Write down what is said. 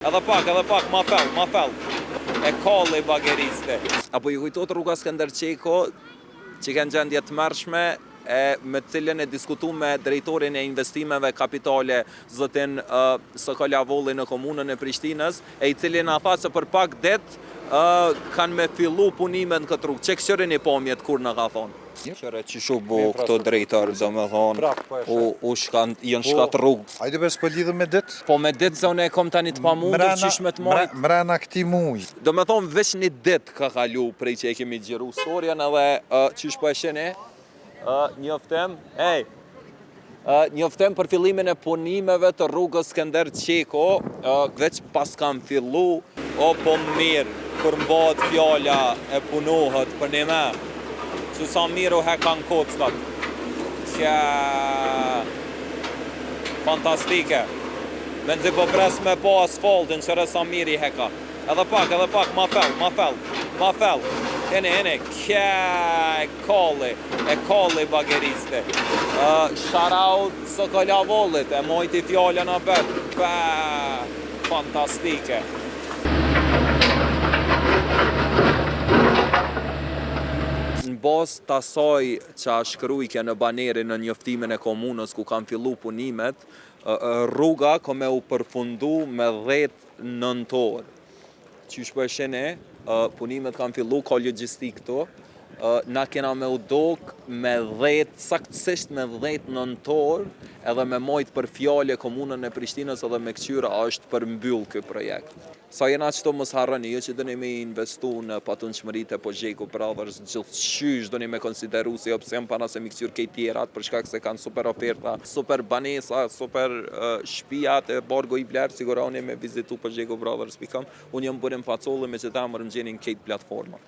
Edhe pak, ma fell. E kalli bageriste. Apo ju kujtot rruga Skënder Qeko, që kanë gjendje të mërshme, me cilën e diskutu me drejtorin e investimeve kapitale zotin Sokolavollli në komunën e Prishtinës, e i cili na tha se për pak det kanë me fillu punimet në këtë rrugë. Që këshërin i pomjet kur në ka thonë? Qëre që shu bu këto drejtar, do me thonë, jenë shkat rrugë. Hajde bes për lidhë me ditë? Po me ditë se unë e kom tani të pamundur, qish me të mojtë. Mrena këti muj. Do me thonë veç një ditë ka kalu prej që e kemi gjeru storjen edhe qish po e sheni, njoftem për fillimin e punimeve të rrugës Skënder Qeko, veç pas kam fillu, po mirë, kur mbahet fjalla e punohet për një me, që sa mirë u hekan kockat. Që fantastike. Me nëzi po pres me po asfaltin, që sa mirë i heka. Edhe pak, ma fell. Ene, kja e kalli bageriste. Shoutout Sokollavollit, e mojti fjallën a bet. Fantastike. Në bazë të asaj që a shkrujke në banerin në njoftimin e komunës ku kam fillu punimet, rruga ka me u përfundu me 10 nëntor. Qysh po e shene, punimet kam fillu, ka logjistik këto, na kena me u dok me 10, saktësisht me 10 nëntor, edhe me mojt për fjale komunën e Prishtinës edhe me këqyra është për mbyll këtë projekt. Sa jena qëto mos harroni, jo që dëni me investu në patunqëmërit e Pojeko Brothers, gjithçysh dëni me konsideru si opsion para se mi këqyr kejt tjerat, për shkak se kanë super oferta, super banesa, super shpijat e Borgo i Bler, siguroni me vizitu Pojeko Brothers.com, unë jam bërim pacolli me që ta mërëm gjenin kejt platforma.